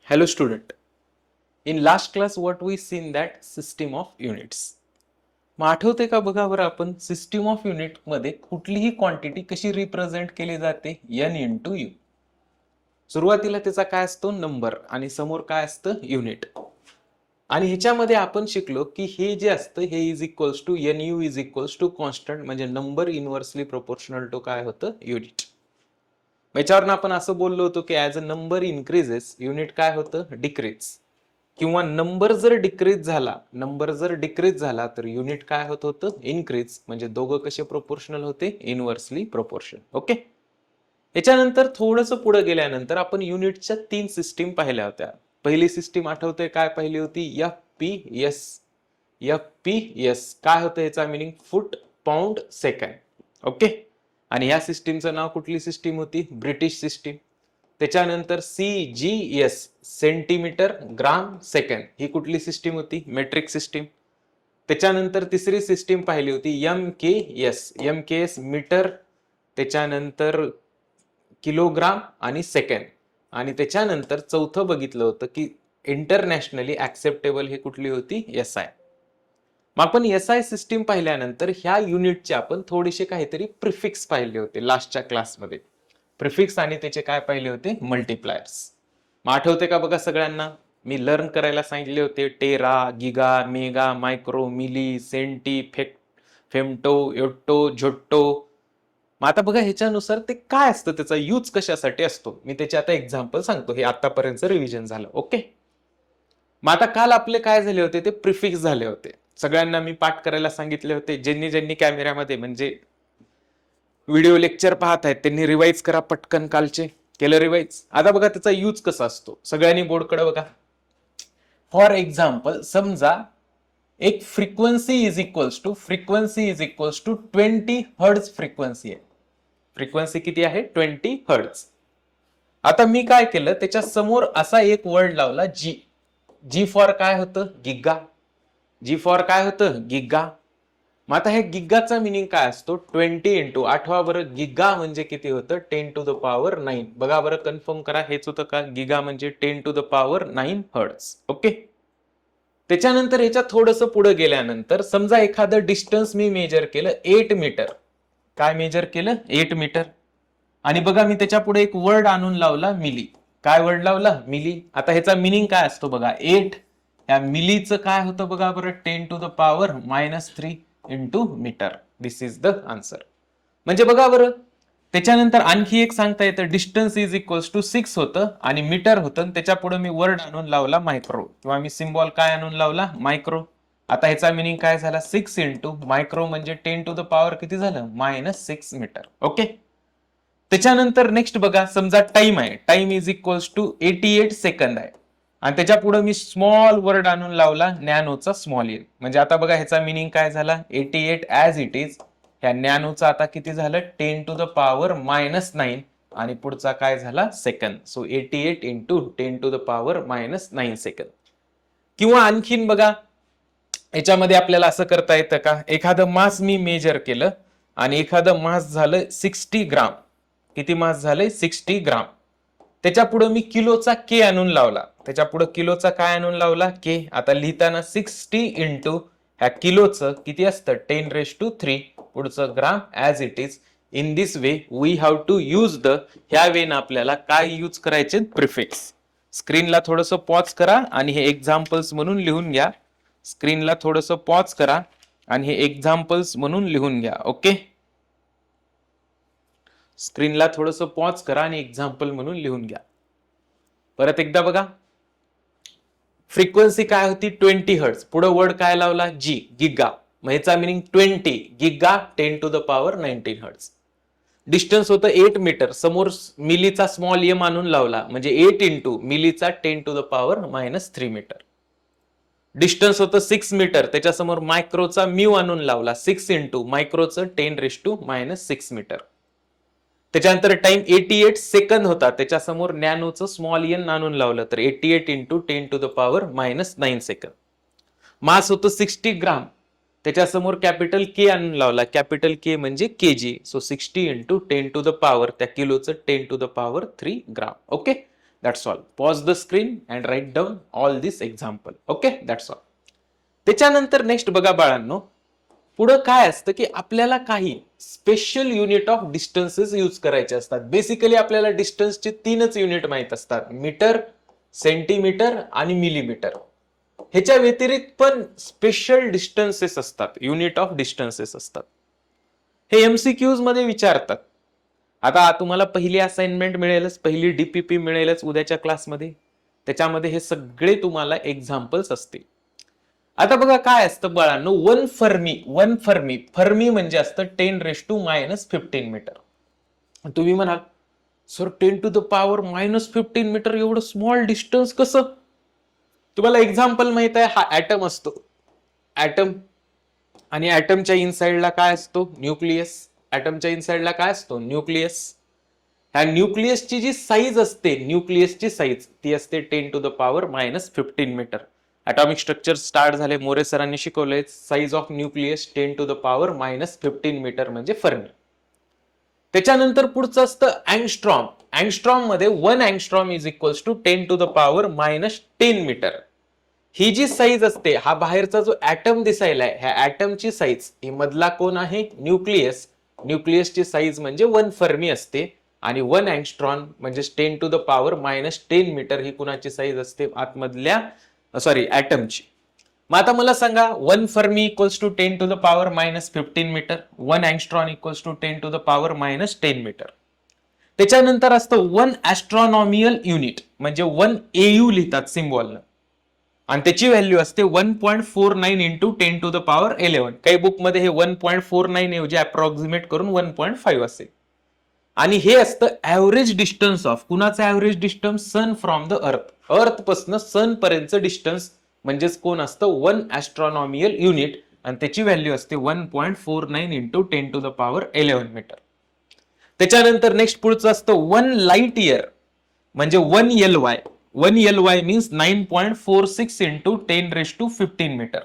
Hello student. In last class what we seen that system of units. मग आठवते का बघा बरं आपण सिस्टीम ऑफ युनिट मध्ये कुठलीही क्वांटिटी कशी रिप्रेझेंट केली जाते n इंटू यू. सुरुवातीला त्याचा काय असतो नंबर आणि समोर काय असतं युनिट. आणि ह्याच्यामध्ये आपण शिकलो की हे जे असतं हे is equals to N U is equals to constant म्हणजे नंबर इनव्हर्सली प्रोपोर्शनल टू काय होतं युनिट. याच्यावरून आपण असं बोललो होतो की as a number increases unit काय होतं डिक्रीज किंवा नंबर जर डिक्रीज झाला तर युनिट काय होत होतं इन्क्रीज म्हणजे दोघं कसे प्रोपोर्शनल होते इनव्हर्सली प्रोपोर्शन. ओके. याच्यानंतर थोडंसं पुढे गेल्यानंतर आपण युनिटच्या 3 सिस्टीम पाहिल्या होत्या. पहिली सिस्टीम आठवते काय पाहिली होती FPS. FPS काय होतं याचा मिनिंग फूट पाऊंड सेकंड. ओके. आणि या सिस्टीमचं नाव कुठली सिस्टीम होती ब्रिटिश सिस्टीम. त्याच्यानंतर CGS सेंटीमीटर ग्राम सेकंड ही कुठली सिस्टीम होती मेट्रिक सिस्टीम. त्याच्यानंतर तिसरी सिस्टीम पाहिली होती MKS मीटर. त्याच्यानंतर किलोग्राम आणि सेकंड. आणि त्याच्यानंतर चौथं बघितलं होतं की इंटरनॅशनली ऍक्सेप्टेबल ही कुठली होती SI. मग आपण SI सिस्टीम पाहिल्यानंतर ह्या युनिटचे आपण थोडेसे काहीतरी प्रिफिक्स पाहिले होते लास्टच्या क्लासमध्ये. प्रिफिक्स आणि त्याचे काय पाहिले होते मल्टिप्लायर्स. मग आठवते का बघा सगळ्यांना मी लर्न करायला सांगितले होते tera giga mega micro milli centi femto yotta zetta. मग आता बघा ह्याच्यानुसार ते काय असतं त्याचा यूज कशासाठी असतो मी त्याचे आता एक्झाम्पल सांगतो. हे आतापर्यंत रिव्हिजन झालं. ओके. मग आता काल आपले काय झाले होते ते प्रिफिक्स झाले होते. सगळ्यांना मी पाठ करायला सांगितले होते. ज्यांनी कॅमेऱ्यामध्ये म्हणजे व्हिडिओ लेक्चर पाहत आहेत त्यांनी रिवाइज करा पटकन. कालचे केलं रिवाइज. आता बघा त्याचा यूज कसा असतो सगळ्यांनी बोर्डकडे बघा. फॉर एक्झाम्पल समजा एक frequency is equals to 20 hertz frequency आहे. फ्रिक्वेन्सी किती आहे 20 हर्ट्ज. आता मी काय केलं त्याच्या समोर असा एक वर्ड लावला जी फॉर काय होतं गिगा. मग आता हे गिगाचा मिनिंग काय असतो 20 इंटू आठवा बरं गिगा म्हणजे किती होतं 10 टू द पॉवर 9. बघा बरं कन्फर्म करा हेच होतं का गिगा म्हणजे 10 to the power 9 hertz. Okay. त्याच्यानंतर ह्याच्या थोडंसं पुढे गेल्यानंतर समजा एखादं डिस्टन्स मी मेजर केलं 8 मीटर. काय मेजर केलं 8 मीटर. आणि बघा मी त्याच्या पुढे एक वर्ड आणून लावला मिली. काय वर्ड लावला मिली. आता ह्याचा मिनिंग काय असतो बघा 8 या मिलीचं काय होतं बघा बरं 10 to the power -3 into metre. This is the answer. म्हणजे बघा बरं त्याच्यानंतर आणखी एक सांगता येतं डिस्टन्स इज इक्वल्स टू 6 होतं आणि मीटर होतं. त्याच्या पुढे मी वर्ड आणून लावला मायक्रो किंवा मी सिम्बॉल काय आणून लावला मायक्रो. आता ह्याचा मिनिंग काय झाला 6 इंटू मायक्रो म्हणजे 10 टू द पॉवर किती झालं -6 मीटर. ओके. त्याच्यानंतर नेक्स्ट बघा समजा टाइम आहे. Time is equals to 88 second आहे आणि त्याच्या पुढे मी स्मॉल वर्ड आणून लावला नॅनोचा स्मॉल एन. म्हणजे आता बघा ह्याचा मिनिंग काय झाला 88 ऍज इट इज. ह्या नॅनोचा आता किती झालं 10 टू द पॉवर -9 आणि पुढचा काय झाला second. So 88 into 10 to the power -9 second. किंवा आणखीन बघा याच्यामध्ये आपल्याला असं करता येतं का एखादं मास मी मेजर केलं आणि एखादं मास झालं 60 ग्राम. किती मास झालंय 60 ग्राम. त्याच्या पुढे मी किलोचा के आणून लावला. त्याच्या पुढे किलोचा काय आणून लावला के. आता लिहिताना 60 इंटू ह्या किलोचं किती असतं 10⁻³ पुढचं gram as it is. In this way we have to use ह्या वेन आपल्याला काय यूज करायचे प्रिफिक्स. स्क्रीनला थोडंसं पॉज करा आणि हे एक्झाम्पल्स म्हणून लिहून घ्या. स्क्रीनला थोडंसं पॉज करा आणि हे एक्झाम्पल्स म्हणून लिहून घ्या. ओके. स्क्रीनला थोडंसं पॉज करा आणि एक्झाम्पल म्हणून लिहून घ्या. परत एकदा बघा फ्रिक्वेन्सी काय होती 20 हर्ट्ज. पुढे वर्ड काय लावला गिगा. मग ह्याचा meaning 20 giga 10 to the power 19 hertz. Distance होतं 8 मीटर. समोर मिलीचा स्मॉल एम आणून लावला म्हणजे 8 इंटू मिलीचा 10 to the power -3 metre. Distance होतं 6 मीटर. त्याच्यासमोर मायक्रोचा म्यू आणून लावला 6 इंटू मायक्रोचं 10⁻⁻6 मीटर. त्याच्यानंतर टाइम 88 सेकंद होता. त्याच्यासमोर नॅनोचं स्मॉल एन आणून लावलं तर 88 into 10 to the power -9 second. Mass होतं 60 ग्राम. त्याच्यासमोर कॅपिटल के आणून लावला. कॅपिटल के म्हणजे KG. So 60 into 10 to the power त्या किलोचं 10 to the power 3 gram. Okay. That's all. Pause the screen and right down all this example. Okay, that's all. त्याच्यानंतर next बघा बाळांनो, पुढं काय असतं की आपल्याला काही special unit of distances use करायचे असतात. बेसिकली आपल्याला डिस्टन्सचे 3च युनिट माहित असतात, मीटर, सेंटीमीटर आणि मिलीमीटर. ह्याच्या व्यतिरिक्त पण स्पेशल डिस्टन्सेस असतात, युनिट ऑफ डिस्टन्सेस असतात. हे एमसीक्यूज मध्ये विचारतात. आता तुम्हाला पहिली असाइनमेंट मिळेलच, पहिली डीपीपी मिळेलच उद्याच्या क्लासमध्ये. त्याच्यामध्ये हे सगळे तुम्हाला एक्झाम्पल्स असतील. आता बघा काय असतं बाळांनो, वन फर्मी फर्मी म्हणजे असतं 10⁻⁻15 मीटर. तुम्ही म्हणाल सर 10⁻⁻15 मीटर एवढं स्मॉल डिस्टन्स कसं? तुम्हाला एक्झाम्पल माहित आहे, हा ऍटम असतो, ऍटम. आणि ऍटमच्या इनसाइडला काय असतो? न्यूक्लियस. ऍटमच्या इनसाइडला काय असतो? न्यूक्लियस. ह्या न्यूक्लियसची जी साईज असते, न्यूक्लियसची साईज ती असते 10⁻⁻15 मीटर. ॲटॉमिक स्ट्रक्चर स्टार्ट झाले, मोरे सरांनी शिकवलंय. साईज ऑफ न्यूक्लियस 10⁻⁻15 मीटर म्हणजे फर्मी. त्याच्यानंतर पुढचं असतं अँगस्ट्रॉम. अँगस्ट्रॉम मध्ये 1 angstrom is equals to 10⁻⁻10 metre. ही जी साईज असते, हा बाहेरचा जो ऍटम दिसायलाय, ह्या ऍटमची साईज, ही मधला कोण आहे? न्यूक्लियस. न्यूक्लियसची साईज म्हणजे 1 फर्मी असते. आणि 1 अँगस्ट्रॉम म्हणजे 10⁻⁻10 मीटर ही कुणाची साईज असते? आतमधल्या ऍटमची. मग आता मला सांगा, 1 fermi equals to 10⁻⁻15 metre, 1 angstrom equals to 10⁻⁻10 metre. त्याच्यानंतर असतं 1 ऍस्ट्रॉनॉमियल युनिट, म्हणजे 1 AU लिहितात सिम्बॉलनं, आणि त्याची व्हॅल्यू असते 1.49 इंटू 10⁻11. काही बुक मध्ये हे 1.49 ऐवजी अप्रॉक्सिमेट करून 1.5 असेल. आणि हे असतं ऍव्हरेज डिस्टन्स ऑफ, कुणाचं average distance? Sun from the earth. Earth पासून सन पर्यंतचं डिस्टन्स म्हणजेच कोण असतं? 1 ऍस्ट्रॉनॉमियल युनिट, आणि त्याची व्हॅल्यू असते 1.49 इंटू 10⁻11 मीटर. त्याच्यानंतर नेक्स्ट पुढचं असतं 1 लाईट इयर, म्हणजे 1 LY. 1 LY means 9.46 into 10⁻15 metre.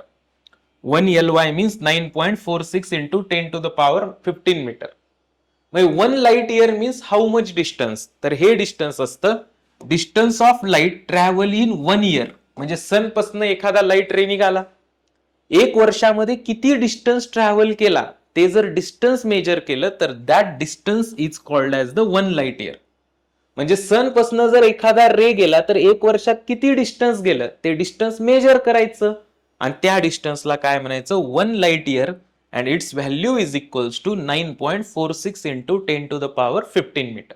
1 LY means 9.46 into 10⁻15 metre. मग 1 light year means how much distance? तर हे डिस्टन्स असतं distance of light travel in 1 year. म्हणजे सन पासून एखादा लाईट रे निघाला, 1 वर्षामध्ये किती डिस्टन्स ट्रॅव्हल केला, ते जर डिस्टन्स मेजर केलं तर that distance is called as the 1 light year. म्हणजे सन पासून जर एखादा रे गेला तर 1 वर्षात किती डिस्टन्स गेलं ते डिस्टन्स मेजर करायचं, आणि त्या डिस्टन्सला काय म्हणायचं? 1 light year. and its value is equals to 9.46 into 10⁻15 metre.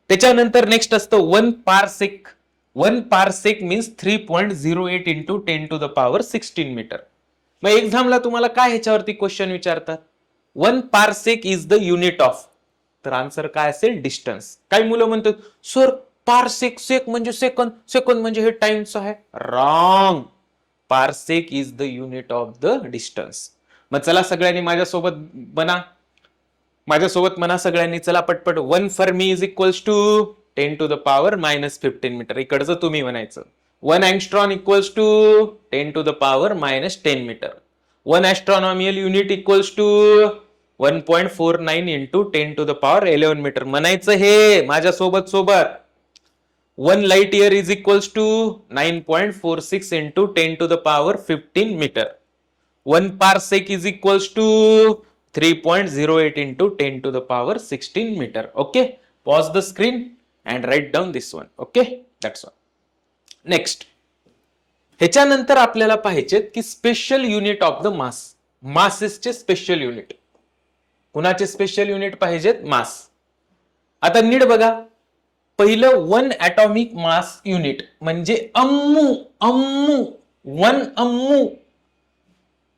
त्याच्यानंतर नेक्स्ट असतं 1 parsec. 1 parsec means 3.08 into 10⁻16 metre. मग एक्झामला तुम्हाला काय ह्याच्यावरती क्वेश्चन विचारतात? 1 पारसेक इज द युनिट ऑफ, तर आन्सर काय असेल? डिस्टन्स. काही मुलं म्हणतात सर पारसेक, सेक म्हणजे सेकंद, सेकंद म्हणजे हे टाइमचं आहे. Wrong. Parsec is the unit of the distance. मग चला सगळ्यांनी माझ्यासोबत म्हणा सगळ्यांनी, चला पटपट. 1 fermi is equals to 10⁻⁻15 metre. इकडचं तुम्ही म्हणायचं. 1 angstrom equals to 10⁻⁻10 metre. 1 astronomical unit equals to 1.49 into 10⁻11 metre. म्हणायचं हे माझ्यासोबत. 1 light year is equals to 9.46 into 10⁻15 metre. 1 parsec is equals to 3.08 into 10⁻16 meter. Okay, pause the screen and write down this one. Okay, that's all. Next, ह्याच्यानंतर आपल्याला पाहिजे की special unit of the mass. मासेसचे special unit. कुणाचे special unit पाहिजेत? Mass. आता नीट बघा, पहिलं 1 ॲटॉमिक मास युनिट म्हणजे अम्मू. 1 अम्मू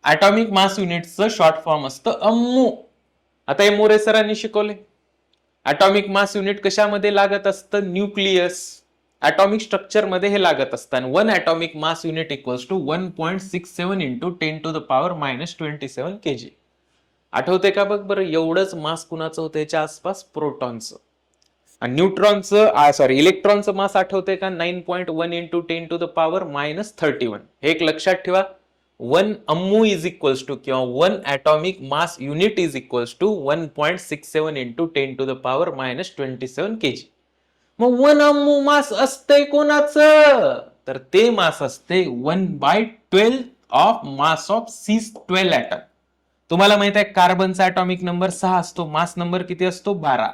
ॲटॉमिक मास युनिटचं शॉर्ट फॉर्म असतं अम्मू. आता हे मोरे सरांनी शिकवले. ॲटॉमिक मास युनिट कशामध्ये लागत असतं? न्यूक्लियस. ॲटॉमिक स्ट्रक्चर मध्ये हे लागत असतं. 1 atomic mass unit equals to 1.67 into 10⁻27 kg. आठवते का बघ बरं? एवढंच मास कुणाचं होतं याच्या आसपास? प्रोटॉनचं. आणि न्यूट्रॉनचं इलेक्ट्रॉनचं मास आठवते का? 9.1 इंटू 10⁻31. हे एक लक्षात ठेवा. 1 अम्मू इज इक्वल्स टू किंवा 1 atomic mass unit is equals to 1.67 into 10⁻27 kg. मग 1 अम्मू मास असतंय कोणाचं? तर ते मास असते 1/12 of mass of C12 item. तुम्हाला माहित आहे कार्बनचा ॲटॉमिक नंबर 6 असतो, मास नंबर किती असतो 12.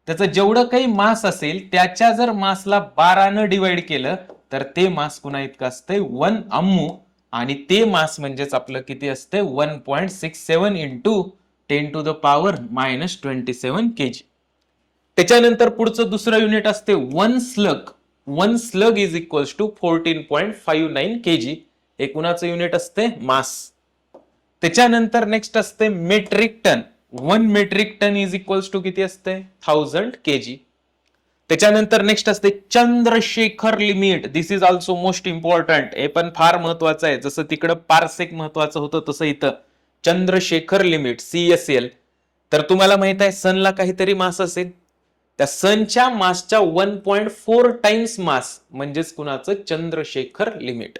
त्याचं जेवढं काही मास असेल त्याच्या जर मासला 12 न डिवाइड केलं तर ते मास कुणा इतकं असतंय 1 अम्मू, आणि ते मास म्हणजेच आपलं किती असते 1.67 इंटू 10⁻⁻27 kg. त्याच्यानंतर पुढचं दुसरं युनिट असते 1 slug. 1 slug is equals to 14.59 kg. हे कुणाचं युनिट असते मास. त्याच्यानंतर नेक्स्ट असते metric ton. 1 metric ton is equals to किती असते 1000 kg. त्याच्यानंतर नेक्स्ट असते Chandrasekhar limit. This is also most important. हे पण फार महत्वाचं आहे. जसं तिकडं पारसेक महत्वाचं होतं तसं इथं चंद्रशेखर लिमिट CSL. तर तुम्हाला माहित आहे सनला काहीतरी मास असेल, त्या सनच्या मासच्या 1.4 टाइम्स मास म्हणजेच कुणाचं Chandrasekhar limit.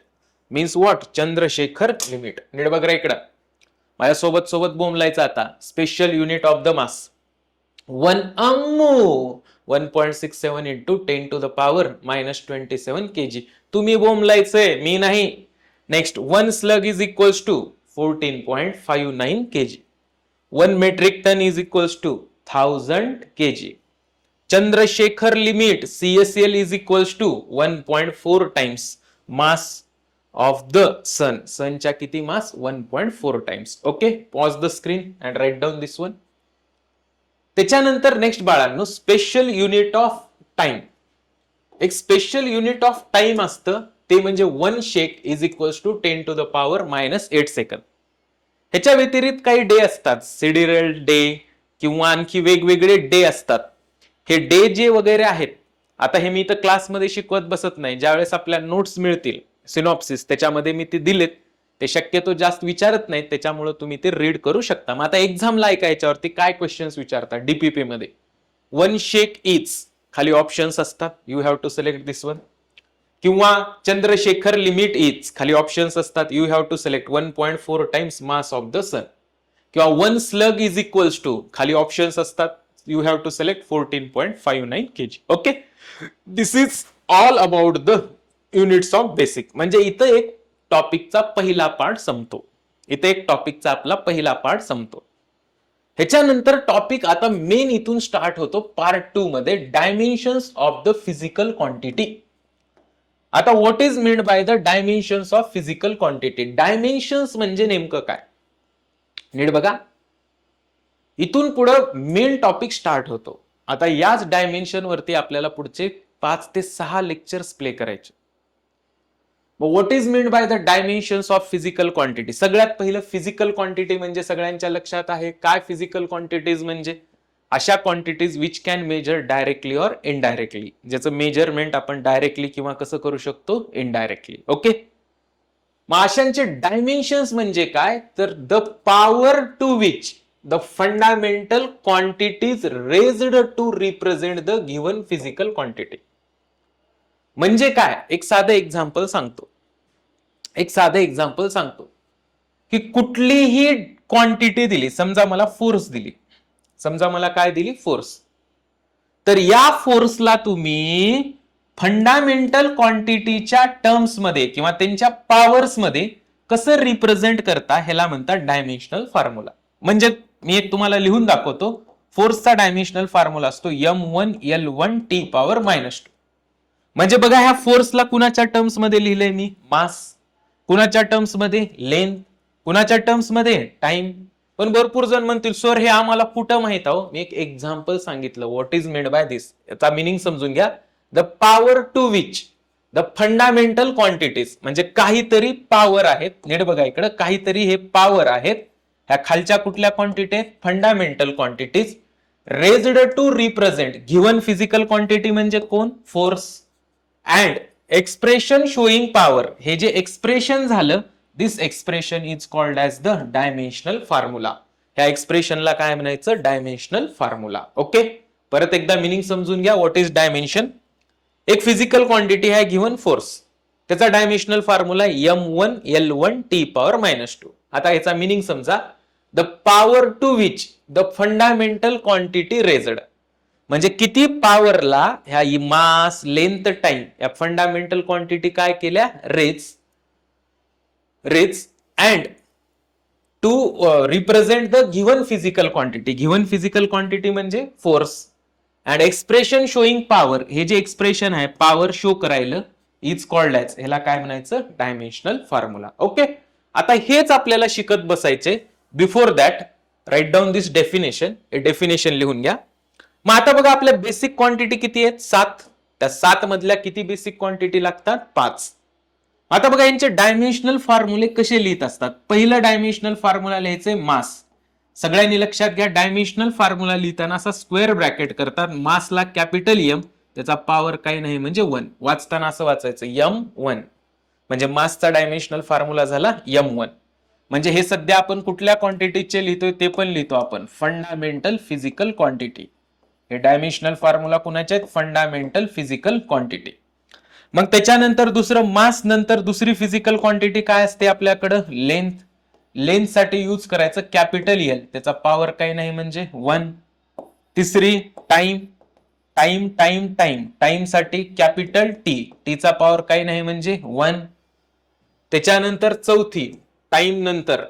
Means what Chandrasekhar limit. नीट बघ रे इकडं, माझ्यासोबत सोबत बोंबलायचं आता. Special unit of the mass 1 amu 1.67 into 10⁻⁻27 kg. तुम्ही बोंबलायचंय, मी नाही. Next 1 slug is equals to 14.59 kg. 1 metric ton is equals to 1000 kg. Chandrasekhar limit CSL is equals to 1.4 times mass of the sun. सनच्या किती mass 1.4 times. Okay, pause the screen and right down this one. त्याच्यानंतर next बाळांनो special unit of time. एक special unit of time असतं ते म्हणजे 1 shake is equals to 10⁻⁻8 second. ह्याच्या व्यतिरिक्त काही डे असतात, सिडिरल डे किंवा आणखी वेगवेगळे डे असतात. हे डे जे वगैरे आहेत, आता हे मी तर क्लासमध्ये शिकवत बसत नाही. ज्यावेळेस आपल्या नोट्स मिळतील सिनॉप्सिस त्याच्यामध्ये मी ते दिलेत. ते शक्यतो जास्त विचारत नाहीत, त्याच्यामुळे तुम्ही ते रीड करू शकता. मग आता एक्झामला ऐका याच्यावरती काय क्वेश्चन्स विचारतात DPP मध्ये. 1 शेक इज खाली ऑप्शन्स असतात, you have to select this one. किंवा चंद्रशेखर लिमिट इज खाली ऑप्शन्स असतात, you have to select 1.4 times mass of the sun. किंवा 1 स्लग इज इक्वल्स टू खाली ऑप्शन्स असतात, you have to select 14.59 kg. Okay, this is all about the units of basic. म्हणजे इथं एक टॉपिकचा पहिला part संपतो. इथे एक टॉपिकचा आपला पहिला पार्ट संपतो. ह्याच्यानंतर टॉपिक आता मेन इथून स्टार्ट होतो पार्ट 2 मध्ये, dimensions of the physical quantity. आता what is meant by the dimensions of physical quantity. Dimensions म्हणजे नेमकं काय, नीट बघा. इथून पुढं मेन टॉपिक स्टार्ट होतो. आता याच डायमेन्शन वरती आपल्याला पुढचे 5 ते 6 लेक्चर्स प्ले करायचे. What is meant by the dimensions of physical quantity. सगळ्यात पहिलं फिजिकल क्वांटिटी म्हणजे सगळ्यांच्या लक्षात आहे काय. फिजिकल क्वांटिटीज म्हणजे अशा quantities which can major directly or indirectly. ज्याचं मेजरमेंट आपण डायरेक्टली किंवा कसं करू शकतो इनडायरेक्टली. ओके, मग अशांचे डायमेन्शन्स म्हणजे काय, तर the power to which the fundamental quantities raised to represent the given physical quantity. म्हणजे काय, एक साधं एक्झाम्पल सांगतो. की कुठलीही क्वांटिटी दिली, समजा मला फोर्स दिली, समजा मला काय दिली फोर्स. तर या फोर्सला तुम्ही फंडामेंटल क्वांटिटीच्या टर्म्स मध्ये किंवा त्यांच्या पॉवर्स मध्ये कसं रिप्रेझेंट करता ह्याला म्हणतात डायमेन्शनल फॉर्म्युला. म्हणजे मी एक तुम्हाला लिहून दाखवतो. फोर्सचा डायमेन्शनल फॉर्म्युला असतो m1L1T⁻². म्हणजे बघा ह्या फोर्सला कुणाच्या टर्म्स मध्ये लिहिलंय मी, मास. कुणाच्या टर्म्स मध्ये, लेंथ. कुणाच्या टर्म्स मध्ये, टाइम. पण भरपूर जण म्हणतील सर हे आम्हाला कुठं माहित आहे. मी एक एक्झाम्पल सांगितलं. What is made by this, याचा मिनिंग समजून घ्या. The power to which the fundamental quantities म्हणजे काहीतरी पॉवर आहेत. नीट बघा इकडं, काहीतरी हे पॉवर आहेत. ह्या खालच्या कुठल्या क्वांटिटी आहेत, fundamental quantities raised to represent given physical quantity म्हणजे कोण, force. And expression showing power, हे जे एक्सप्रेशन झालं, this expression is called as the dimensional formula. ह्या एक्सप्रेशनला काय म्हणायचं, डायमेन्शनल फॉर्म्युला. ओके, परत एकदा मिनिंग समजून घ्या. What is dimension. एक फिजिकल क्वांटिटी आहे गिव्हन फोर्स, त्याचा डायमेन्शनल फॉर्म्युला m1L1T⁻². आता याचा मिनिंग समजा, the power to which the fundamental quantity raised. म्हणजे किती पॉवरला ह्या मास लेंथ टाइम या फंडामेंटल क्वांटिटी काय केल्या raise and to represent the given physical quantity. Given physical quantity म्हणजे force and expression showing power. हे जे एक्सप्रेशन आहे पॉवर शो करायला इज कॉल्ड ॲज, ह्याला काय म्हणायचं डायमेन्शनल फॉर्म्युला. ओके, आता हेच आपल्याला शिकत बसायचे. Before that right down this definition, हे डेफिनेशन लिहून घ्या. मग आता बघा आपल्या बेसिक क्वांटिटी किती आहेत 7. त्या 7 मधल्या किती बेसिक क्वांटिटी लागतात 5. आता बघा यांचे डायमेन्शनल फॉर्म्युले कसे लिहित असतात. पहिलं डायमेन्शनल फॉर्म्युला लिहायचे मास. सगळ्यांनी लक्षात घ्या डायमेन्शनल फॉर्म्युला लिहिताना असा स्क्वेअर ब्रॅकेट करतात. मासला कॅपिटल एम, त्याचा पॉवर काही नाही म्हणजे 1. वाचताना असं वाचायचं M1, म्हणजे मासचा डायमेन्शनल फॉर्म्युला झाला M1. म्हणजे हे सध्या आपण कुठल्या क्वांटिटीचे लिहितोय ते पण लिहितो आपण फंडामेंटल फिजिकल क्वांटिटी. हे डायमेन्शनल फॉर्म्युला कुणाचे आहेत फंडामेंटल फिजिकल क्वांटिटी. मग त्याच्यानंतर दुसरं मास नंतर दुसरी फिजिकल क्वांटिटी काय असते आपल्याकडं लेंथ. लेंथ साठी यूज करायचं कॅपिटल एल, त्याचा पॉवर काही नाही म्हणजे 1. तिसरी time. Time time time time साठी कॅपिटल टी, टीचा पॉवर काही नाही म्हणजे 1. त्याच्यानंतर चौथी टाइम नंतर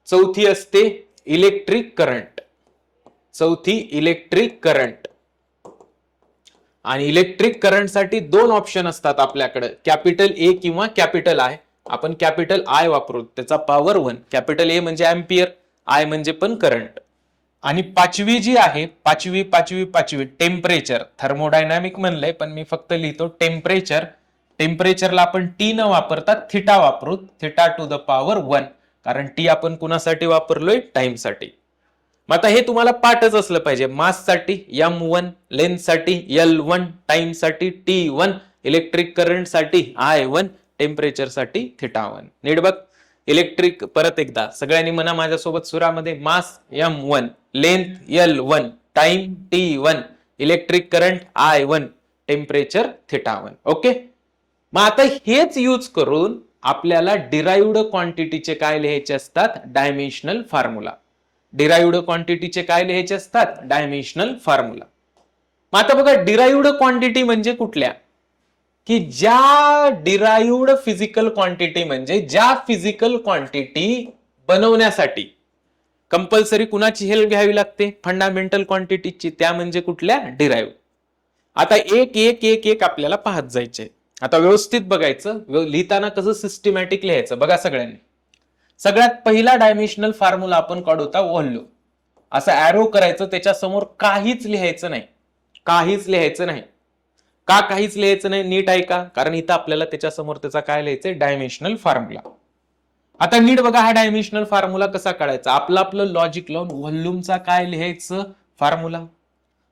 चौथी असते इलेक्ट्रिक करंट. चौथी इलेक्ट्रिक करंट. आणि इलेक्ट्रिक करंट साठी 2 ऑप्शन असतात आपल्याकडे, कॅपिटल ए किंवा कॅपिटल आय. आपण कॅपिटल आय वापरू, त्याचा पॉवर 1. कॅपिटल ए म्हणजे एम्पियर, आय म्हणजे पण करंट. आणि पाचवी जी आहे पाचवी टेम्परेचर. थर्मोडायनामिक म्हणलंय पण मी फक्त लिहितो टेम्परेचर. टेम्परेचरला आपण टी न वापरता थिटा वापरू, थिटा टू द पॉवर 1, कारण टी आपण कुणासाठी वापरलोय टाइम साठी. मग आता हे तुम्हाला पाठच असलं पाहिजे. मास साठी M1, लेंथ साठी L1, टाइम साठी T1, इलेक्ट्रिक करंट साठी I1, टेम्परेचर साठी θ1. नीट बघ इलेक्ट्रिक, परत एकदा सगळ्यांनी म्हणा माझ्यासोबत सुरामध्ये. Mass M1, length L1, time T1, electric current I1, temperature θ1. Okay, मग आता हेच यूज करून आपल्याला डिराइव्ड क्वांटिटीचे काय लिहायचे असतात डायमेन्शनल फॉर्म्युला. डिराइव्ड क्वांटिटीचे काय लिहायचे असतात डायमेन्शनल फॉर्म्युला. मग आता बघा डिराइव्ड क्वांटिटी म्हणजे कुठल्या, की ज्या डिराइव्ड फिजिकल क्वांटिटी म्हणजे ज्या फिजिकल क्वांटिटी बनवण्यासाठी कंपल्सरी कुणाची हेल्प घ्यावी लागते फंडामेंटल क्वांटिटीची, त्या म्हणजे कुठल्या डिराइव्ड. आता एक एक एक एक आपल्याला पाहत जायचे. आता व्यवस्थित बघायचं, लिहिताना कसं सिस्टमॅटिक लिहायचं बघा सगळ्यांनी. सगळ्यात पहिला डायमेन्शनल फॉर्म्युला आपण काढूता व्हॉल्यूम. असं ॲरो करायचं, त्याच्या समोर काहीच लिहायचं नाही. काहीच लिहायचं नाही. का काहीच लिहायचं नाही नीट आहे का, कारण इथं आपल्याला त्याच्या समोर त्याचा काय लिहायचंय डायमेन्शनल फॉर्म्युला. आता नीट बघा हा डायमेन्शनल फॉर्म्युला कसा काढायचा. आपलं लॉजिक लावून व्हॉल्यूमचा काय लिहायचं फॉर्म्युला.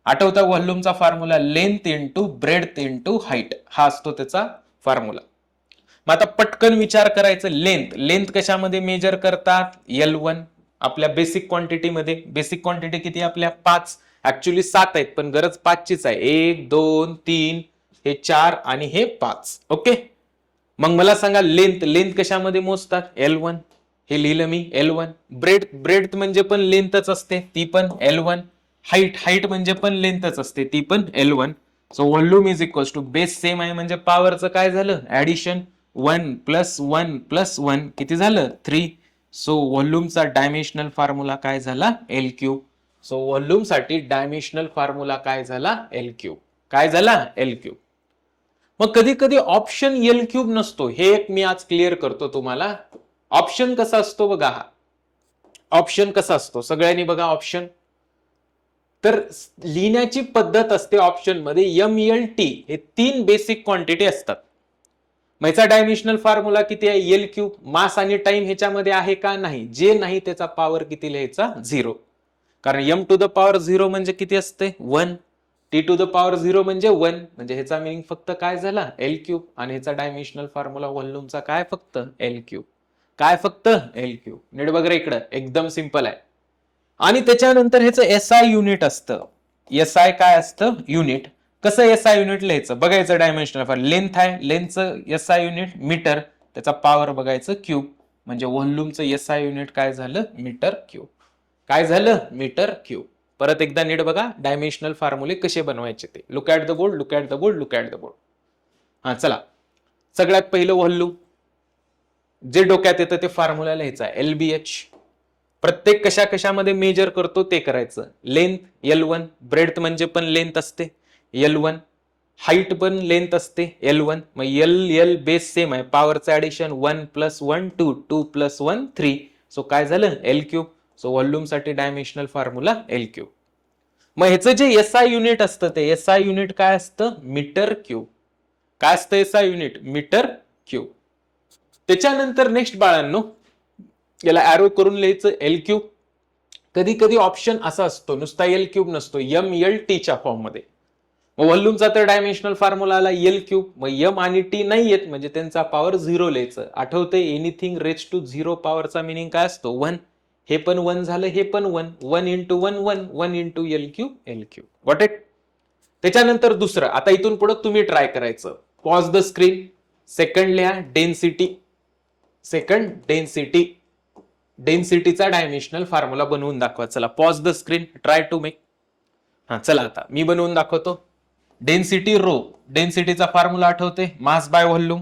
आठवता व्हॉल्यूमचा formula length into breadth into height, हा असतो त्याचा फॉर्म्युला. मग आता पटकन विचार करायचं. लेंथ, लेंथ कशामध्ये मेजर करतात L1 आपल्या बेसिक क्वांटिटी मध्ये. बेसिक क्वांटिटी किती आपल्या 5, ऍक्च्युअली 7 आहेत पण गरज 5 चीच आहे. 1 2 3 हे 4 आणि हे 5. ओके, मग मला सांगा लेंथ, लेंथ कशामध्ये मोजतात L1, हे लिहिलं मी L1. ब्रेडथ, ब्रेडथ म्हणजे पण लेंथच असते ती पण L1. हाईट, हाईट म्हणजे पण लेंथच असते ती पण L1. So volume is equals to base same आहे म्हणजे पॉवरचं काय झालं ऍडिशन. 1 + 1 + 1 किती झालं 3. सो व्हॉल्यूमचा डायमेन्शनल फॉर्म्युला काय झाला L3. सो व्हॉल्यूम साठी डायमेन्शनल फॉर्म्युला काय झाला L3. काय झाला L3. मग कधी कधी ऑप्शन L3 नसतो, हे एक मी आज क्लिअर करतो तुम्हाला. ऑप्शन कसा असतो बघा. हा ऑप्शन कसा असतो सगळ्यांनी बघा. ऑप्शन तर लिहिण्याची पद्धत असते ऑप्शन मध्ये MLT, हे 3 बेसिक क्वांटिटी असतात. याचा डायमेन्शनल फॉर्म्युला किती आहे L3. मास आणि टाइम ह्याच्यामध्ये आहे का नाही, जे नाही त्याचा पॉवर किती लिहायचा 0, कारण M टू द पॉवर 0 म्हणजे किती असते 1, T टू द पॉवर 0 म्हणजे 1, म्हणजे ह्याचा मिनिंग फक्त काय झाला L3. आणि ह्याचा डायमेन्शनल फॉर्म्युला व्हॉल्यूमचा काय फक्त L3. काय फक्त L3. नीट बघा इकडं एकदम सिंपल आहे. आणि त्याच्यानंतर ह्याचं SI युनिट असतं. SI काय असतं युनिट. कसं SI युनिट लिहायचं बघायचं. डायमेन्शनल फॉर लेंथ आहे, लेंथचं SI युनिट मीटर, त्याचा पॉवर बघायचं क्यूब, म्हणजे व्हॉल्यूमचं SI युनिट काय झालं मीटर क्यूब. काय झालं मीटर क्यूब. परत एकदा नीट बघा डायमेन्शनल फॉर्म्युले कसे बनवायचे ते. Look at the board, look at the board, look at the board. हा चला, सगळ्यात पहिलं व्हॉल्यूम जे डोक्यात येतं ते फॉर्म्युला लिहायचा LBH. प्रत्येक कशा कशामध्ये मेजर करतो ते करायचं. लेंथ L1, ब्रेड्थ म्हणजे पण लेंथ असते L1, हाईट पण लेंथ असते L1. मग L बेस सेम आहे, पॉवरचं ऍडिशन 1 + 1 2, 2 + 1 3. सो काय झालं L3. सो व्हॉल्यूम साठी डायमेन्शनल फॉर्म्युला L3. मग ह्याचं जे SI युनिट असतं ते SI युनिट काय असतं, मीटर क्यूब. काय असतं SI युनिट, मीटर क्यूब. त्याच्यानंतर नेक्स्ट बाळांनो, याला ॲरो करून लिहायचं L3. कधी कधी ऑप्शन असा असतो नुसता L3 नसतो, MLT च्या फॉर्म मध्ये. मग व्हॉल्यूमचा तर डायमेन्शनल फॉर्म्युला आला L3. मग M आणि T नाही येत म्हणजे त्यांचा पॉवर 0 लिहायचं. आठवते एनिथिंग रेज टू 0 पॉवरचा मिनिंग काय असतो, 1. हे पण 1 झालं, हे पण 1. 1 × 1 1, 1 × L3. Got it. त्याच्यानंतर दुसरं, आता इथून पुढे तुम्ही ट्राय करायचं. Pause the screen. सेकंड लिहा डेन्सिटी. Second density. डेन्सिटीचा डायमेन्शनल फॉर्म्युला बनवून दाखवा. चला pause the screen, try to make. हा चला आता मी बनवून दाखवतो. Density rho. डेन्सिटीचा फॉर्म्युला आठवते, मास बाय व्हॉल्यूम.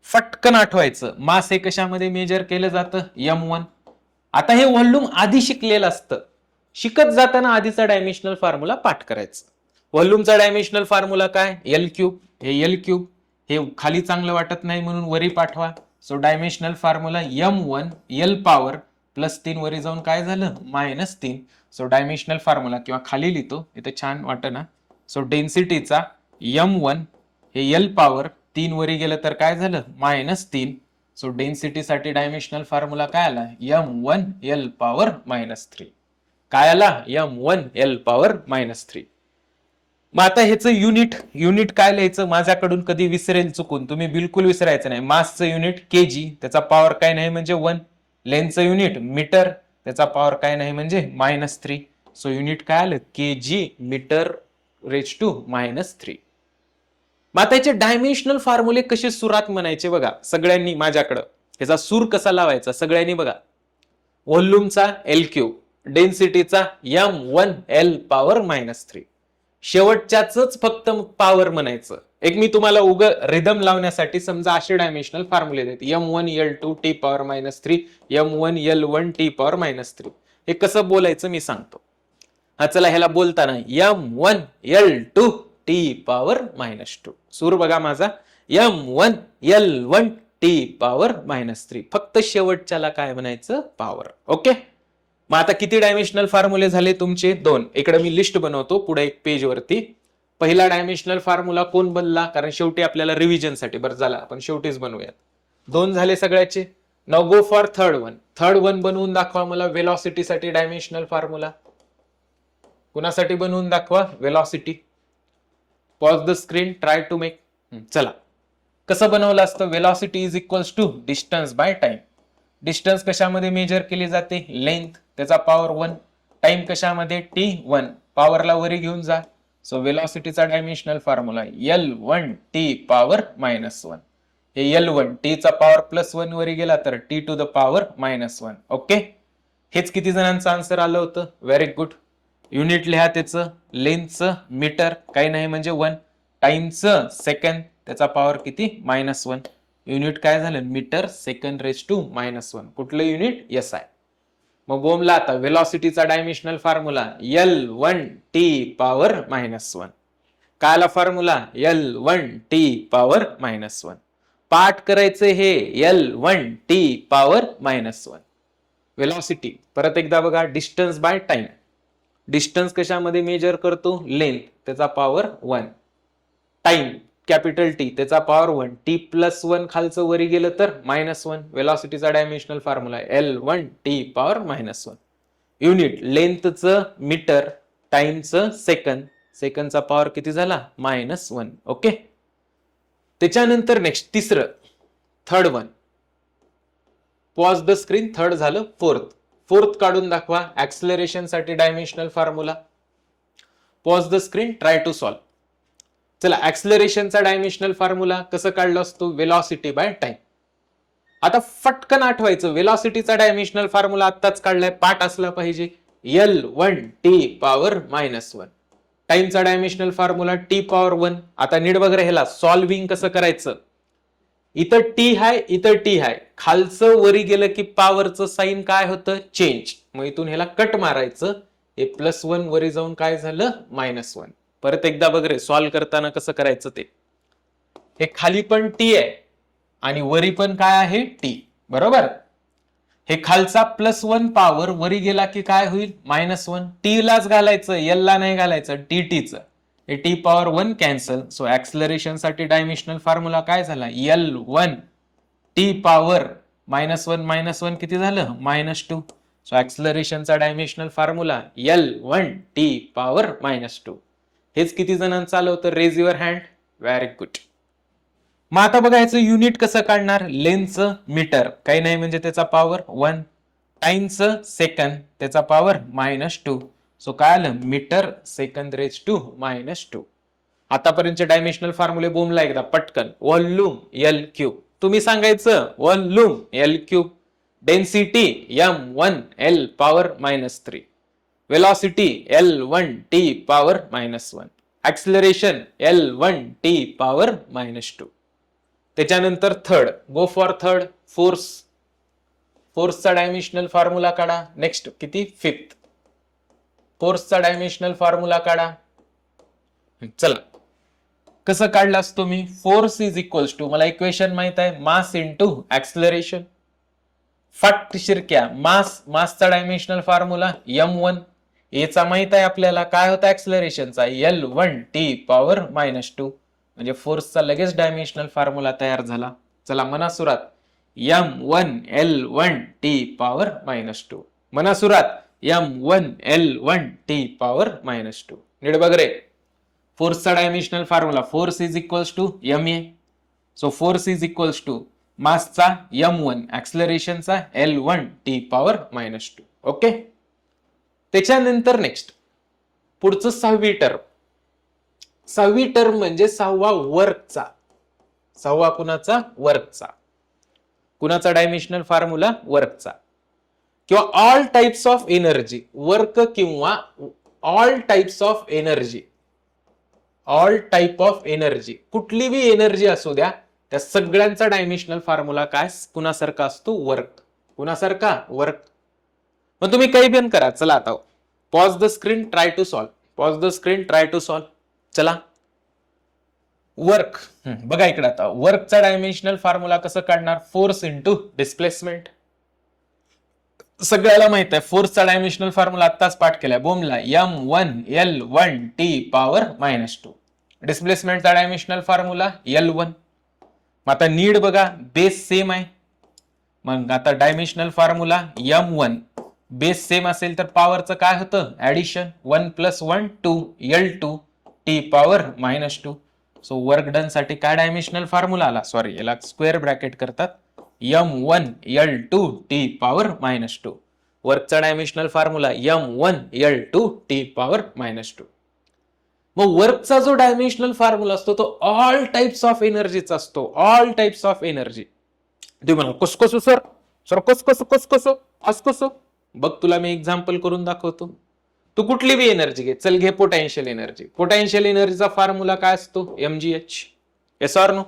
फटकन आठवायचं, मास हे कशामध्ये मेजर केलं जातं, M1. आता हे व्हॉल्यूम आधी शिकलेलं असतं, शिकत जाताना आधीचा डायमेन्शनल फॉर्म्युला पाठ करायचं. व्हॉल्यूमचा डायमेन्शनल फॉर्म्युला काय, L3. हे L3 हे खाली चांगलं वाटत नाही म्हणून वरी पाठवा. So dimensional formula M1 L power +3 वरी जाऊन काय झालं -3. सो डायमेन्शनल फॉर्म्युला किंवा खाली लिहितो इथे छान वाटतं ना. सो डेन्सिटीचा M1 हे L पॉवर 3 वरी गेलं तर काय झालं -3. सो डेन्सिटीसाठी डायमेन्शनल फॉर्म्युला काय आला, M1 L पॉवर -3. काय आला, M1 L पॉवर -3. मग आता ह्याचं युनिट काय लिहायचं, माझ्याकडून कधी विसरेल चुकून, तुम्ही बिलकुल विसरायचं नाही. मासचं युनिट kg, त्याचा पॉवर काय नाही म्हणजे 1. लेंथचं युनिट मीटर, त्याचा पॉवर काय नाही म्हणजे -3. सो युनिट काय आलं, kg मीटर रेज टू -3. मग आता याचे डायमेन्शनल फॉर्म्युले कसे सुरात म्हणायचे बघा सगळ्यांनी माझ्याकडं. ह्याचा सूर कसा लावायचा सगळ्यांनी बघा. व्हॉल्यूमचा L3, डेन्सिटीचा M1 L पॉवर -3. शेवटच्याच फक्त पॉवर म्हणायचं. एक मी तुम्हाला उग रिदम लावण्यासाठी समजा असे डायमेन्शनल फॉर्म्युले देते, M1 L2 T power -3, M1 L1 T power -3. हे कसं बोलायचं मी सांगतो. हा चला ह्याला बोलताना M1 L2 T पॉवर -2. सूर बघा माझा, M1 L1 T पॉवर -3. फक्त शेवटच्याला काय म्हणायचं, पॉवर. ओके. मग आता किती डायमेन्शनल फॉर्म्युले झाले तुमचे, 2. इकडे मी लिस्ट बनवतो पुढे एक पेज वरती. पहिला डायमेन्शनल फॉर्म्युला कोण बनला, कारण शेवटी आपल्याला रिव्हिजन साठी, बरं झाला आपण शेवटीच बनवूयात. 2 झाले सगळ्याचे. Now go for third one. Third one बनवून दाखवा मला वेलॉसिटी साठी डायमेन्शनल फॉर्म्युला. कुणासाठी बनवून दाखवा, velocity. Pause the screen, try to make. चला कसं बनवलं असतं, velocity is equals to distance by time. Distance कशामध्ये मेजर केली जाते, लेंथ, त्याचा पॉवर 1. टाइम कशामध्ये, T1, पॉवरला वरी घेऊन जा. सो वेलॉसिटीचा dimensional formula L1 T power -1. हे L1 T चा पॉवर +1 वरी गेला तर T to the power -1. Okay. हेच किती जणांचं आन्सर आलं होतं, व्हेरी गुड. युनिट लिहा त्याचं, लेंथचं मीटर, काही नाही म्हणजे 1. टाइमचं सेकंड, त्याचा पॉवर किती -1. युनिट काय झालं, मीटर सेकंड रेज टू -1. कुठलं युनिट, SI. मग बोमला आता वेलॉसिटीचा dimensional formula L1 T power -1. कायला फॉर्म्युला L1 T पॉवर -1. पाठ करायचं हे L1 T पॉवर -1. वेलॉसिटी परत एकदा बघा, डिस्टन्स बाय टाइम. डिस्टन्स कशामध्ये मेजर करतो, लेंथ, त्याचा पॉवर 1. टाइम कॅपिटल T, त्याचा पॉवर 1. T +1 खालचं वरी गेलं तर -1. वेलॉसिटीचा dimensional formula L1 T power -1. Unit लेंथचं मीटर, टाइमचं सेकंड, सेकंडचा पॉवर किती झाला -1. ओके. त्याच्यानंतर नेक्स्ट तिसरं, third one. Pause the screen. Third झालं. फोर्थ काढून दाखवा. ऍक्सलरेशन साठी dimensional formula. Pause the screen, try to solve. चला ऍक्सलरेशनचा डायमेन्शनल फॉर्म्युला कसं काढला असतो, वेलॉसिटी बाय टाइम. आता फटकन आठवायचं, वेलॉसिटीचा डायमेन्शनल फॉर्म्युला आत्ताच काढलाय, पाठ असला पाहिजे. L1 T power -1. टाइमचा डायमेन्शनल फॉर्म्युला टी पॉवर 1. आता नीट बघा ह्याला सॉल्विंग कसं करायचं. इथं टी हाय, इथं टी हाय, खालचं वरी गेलं की पॉवरचं साइन काय होतं, चेंज. मग इथून ह्याला कट मारायचं. हे +1 वरी जाऊन काय झालं, -1. परत एकदा बघ रे सॉल्व करताना कसं करायचं ते. हे खाली पण टी आहे आणि वरी पण काय आहे, टी. बरोबर. हे खालचा +1 पॉवर वरी गेला की काय होईल, -1. टी लाच घालायचं, एल ला नाही घालायचं, टी टीचं. हे T power 1 cancel. So acceleration साठी डायमेन्शनल फॉर्म्युला काय झाला, L1 टी पॉवर -1 किती झालं, -2. सो ऍक्सलरेशनचा dimensional formula L1 T power -2. हेच किती जणांचं आलं होतं, raise your hand. Very good. मग आता बघायचं युनिट कसं काढणार. लेनचं मीटर, काही नाही म्हणजे त्याचा पॉवर 1. टाइमचं सेकंद, त्याचा पॉवर -2. सो काय आलं, मीटर सेकंद रेज टू -2. आतापर्यंतचे डायमेन्शनल फॉर्म्युले बोमला एकदा पटकन. Volume L3. तुम्ही सांगायचं volume L3. Density M1 L power -3. Velocity L1 T power -1. Acceleration L1 T power -2. त्याच्यानंतर third, go for third, force. फोर्सचा डायमेन्शनल फॉर्म्युला काढा. नेक्स्ट किती, फिफ्थ. फोर्सचा डायमेन्शनल फॉर्म्युला काढा. चला कसं काढलास तुम्ही. फोर्स इज इक्वल्स टू, मला इक्वेशन माहित आहे, मास इंटू ऍक्सलरेशन. फट शिरक्या, मासचा डायमेन्शनल फॉर्म्युला M1. याचा माहित आहे आपल्याला काय होता ऍक्सलरेशनचा, L1 टी पॉवर -2. म्हणजे फोर्सचा लगेच डायमेन्शनल फॉर्म्युला तयार झाला. चला मना सुरात, M1 L1 टी पॉवर -2. मना सुरात, M1 L1 टी पॉवर -2. नीट बघ रे, फोर्सचा dimensional formula, force is equals to MA. So force is equals to मासचा M1, ऍक्सलरेशनचा L1 टी पॉवर -2. ओके. त्याच्यानंतर नेक्स्ट पुढचं 6वी टर्म. 6वी टर्म म्हणजे 6वा वर्कचा. 6वा कुणाचा, वर्कचा. कुणाचा डायमेन्शनल फॉर्म्युला, वर्कचा. किंवा all types of energy. Work किंवा all types of energy. All type of energy, कुठली बी एनर्जी असू द्या, त्या सगळ्यांचा डायमेन्शनल फॉर्म्युला काय, कुणासारखा असतो, वर्क. कुणासारखा, वर्क. मग तुम्ही काही पण करा. चला आता pause the screen, try to solve. Pause the screen, try to solve. चला वर्क बघा इकडे. आता वर्कचा डायमेन्शनल फॉर्म्युला कसं काढणार, फोर्स इंटू डिस्प्लेसमेंट. सगळ्याला माहित आहे फोर्सचा डायमेन्शनल फॉर्म्युला आत्ताच पाठ केलाय बोमला, M1 L1 टी पॉवर -2. डिस्प्लेसमेंटचा डायमेन्शनल फॉर्म्युला L1. मग आता नीड बघा, बेस सेम आहे. मग आता dimensional formula M1, base same असेल तर पॉवरचं काय होतं, addition. 1 + 1 2 L2 T power -2. So work done साठी काय डायमेन्शनल फॉर्म्युला आला, सॉरी याला स्क्वेअर ब्रॅकेट करतात, M1 L2 टी पॉवर -2. वर्कचा dimensional formula M1 L2 T power -2. मग वर्कचा जो डायमेन्शनल फॉर्म्युला असतो तो ऑल टाइप्स ऑफ एनर्जीचा असतो. All types of energy. तुम्ही म्हणा कसं सर, सर कसं असं. बघ तुला मी एक्झाम्पल करून दाखवतो. तू कुठली बी एनर्जी घे. चल घे पोटेन्शियल एनर्जी. पोटेन्शियल एनर्जीचा फॉर्म्युला काय असतो, mgh. Yes or no.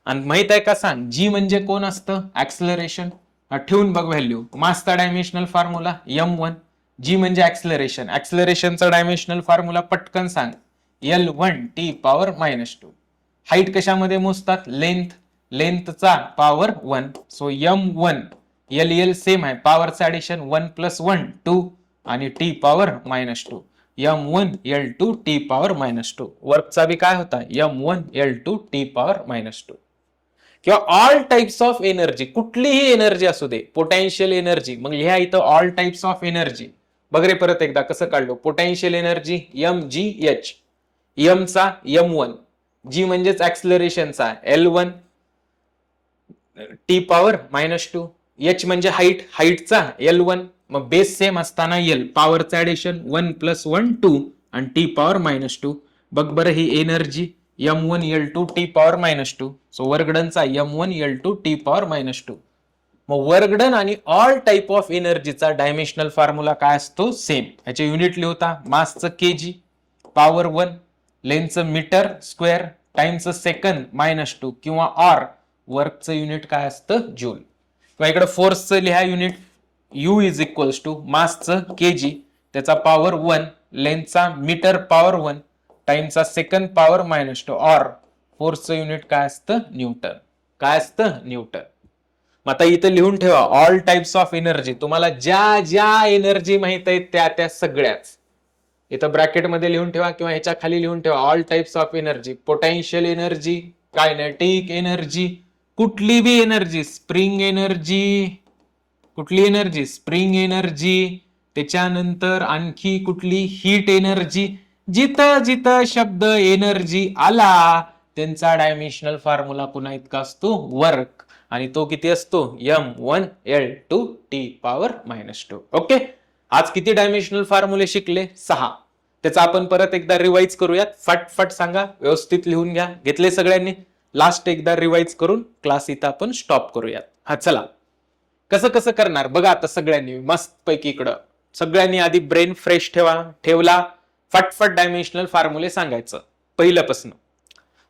आणि माहित आहे का सांग, जी म्हणजे कोण असतं, ऍक्सलरेशन. ठेवून बघ व्हॅल्यू. मासचा डायमेन्शनल फॉर्म्युला M1, जी म्हणजे ऍक्सलरेशन. ऍक्सलरेशनचा डायमेन्शनल फॉर्म्युला पटकन सांग, L1 टी पॉवर -2. हाईट कशामध्ये मोजतात, लेंथ. लेंथचा power 1. So M1 L same आहे, पॉवरचं ऍडिशन 1 + 1 2 आणि T power -2. M1 L2 T power -2. वर्कचा बी काय होता, M1 L2 टी पॉवर -2. किंवा ऑल टाइप्स ऑफ एनर्जी, कुठलीही एनर्जी असू दे. पोटेन्शियल एनर्जी, मग लिहा इथं ऑल टाइप्स ऑफ एनर्जी. बघ रे परत एकदा कसं काढलो. Potential energy mgh. M चा M1, जी म्हणजेच ऍक्सलरेशनचा L1 टी पॉवर -2. H म्हणजे हाईट, हाईटचा L1. मग बेस सेम असताना L, पॉवरचं ऍडिशन 1 + 1 2 आणि टी पॉवर -2. बघ बरं ही energy M1 L2 T power -2. So work डनचा M1 L2 टी पॉवर -2. मग वर्क डन आणि ऑल टाईप ऑफ एनर्जीचा डायमेन्शनल फॉर्म्युला काय असतो? सेम. याचे युनिट लिहता मासचं केजी, पॉवर 1, लेंथचं मीटर स्क्वेअर, टाइमचं सेकंद -2 किंवा ऑर वर्कचं युनिट काय असतं? जूल. किंवा इकडे फोर्सचं लिहा unit, U is equals to मासचं केजी, त्याचा पॉवर 1, लेंथचा मीटर पॉवर 1, टाइमचा सेकंद पॉवर -2, ऑर फोर्सचं युनिट काय असतं? न्यूटन. काय असतं? न्यूटन. मग आता इथं लिहून ठेवा ऑल टाइप्स ऑफ एनर्जी. तुम्हाला ज्या ज्या एनर्जी माहित आहेत त्या सगळ्याच इथं ब्रॅकेटमध्ये लिहून ठेवा किंवा ह्याच्या खाली लिहून ठेवा. All types of energy, potential energy, kinetic energy, कुठली बी एनर्जी, स्प्रिंग एनर्जी, कुठली एनर्जी? स्प्रिंग एनर्जी, त्याच्यानंतर आणखी कुठली? Heat energy. जिथं जिथं शब्द एनर्जी आला त्यांचा डायमेन्शनल फॉर्म्युला पुन्हा इतका असतो? वर्क. आणि तो किती असतो? m1L2T⁻². ओके. आज किती डायमेन्शनल फॉर्म्युले शिकले? 6. त्याचा आपण परत एकदा रिवाइज करूयात. फटफट सांगा, व्यवस्थित लिहून घ्या. घेतले सगळ्यांनी? लास्ट एकदा रिवाइज करून क्लास इथं आपण स्टॉप करूयात. हा चला, कसं कसं करणार बघा आता सगळ्यांनी मस्त पैकी. इकडं सगळ्यांनी आधी ब्रेन फ्रेश ठेवला. फटफट डायमेन्शनल फॉर्म्युले सांगायचं पहिल्यापासून.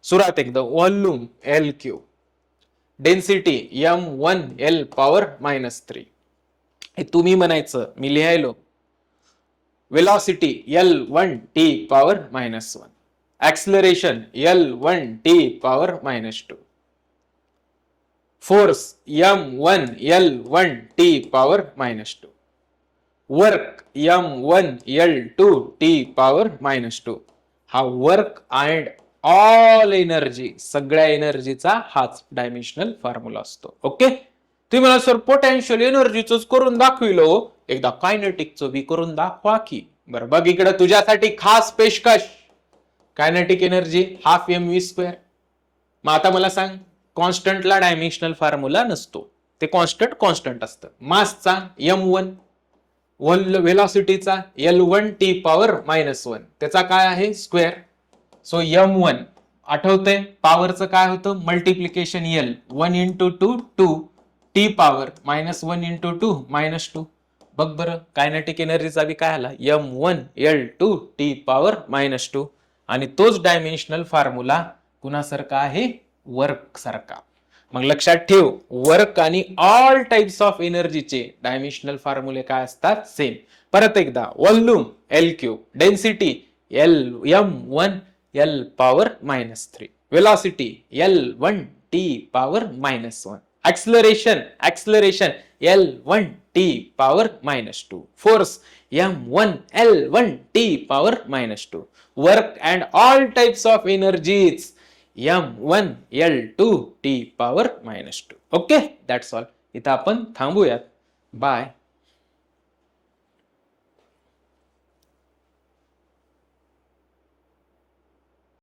सुरुवात एकदा. व्हॉल्यूम L3, डेन्सिटी m1L⁻³ हे तुम्ही म्हणायचं, मी लिहायलो. Velocity L1T⁻⁻1, acceleration L1T⁻⁻², force m1L1T⁻², work m1L2T⁻². हा वर्क अँड ऑल एनर्जी, सगळ्या एनर्जीचा हाच डायमेन्शनल फॉर्म्युला असतो. ओके. तुम्ही मला सर पोटेन्शियल एनर्जीच करून दाखविलो, एकदा कायनेटिकचं बी करून दाखवा की. बरं बघ इकडे तुझ्यासाठी खास पेशकश. Kinetic energy ½ mv². मग आता मला सांग, कॉन्स्टंटला डायमेन्शनल फॉर्म्युला नसतो, ते कॉन्स्टंट असतं. मासचा m1, व्हेलॉसिटीचा L1T⁻⁻1, त्याचा काय आहे? स्क्वेअर. सो m1 आठवतंय, पॉवरचं काय होतं? Multiplication L, 1 × 2 2, T power -1 × 2 -2. बघ बरं, कायनेटिक एनर्जीचा बी काय आला? m1L2T⁻⁻². आणि तोच डायमेन्शनल फॉर्म्युला कुणासारखा आहे? वर्क सारखा. मग लक्षात ठेव, वर्क आणि ऑल टाइप्स ऑफ एनर्जीचे डायमेन्शनल फॉर्म्युले काय असतात? सेम. परत एकदा. Volume L3, density m1L⁻⁻3, velocity L1T⁻⁻1, acceleration L1T⁻⁻², force m1L1T⁻⁻², work and all types of energies m1L2T⁻⁻². Okay, that's all. इथं आपण थांबूयात. बाय.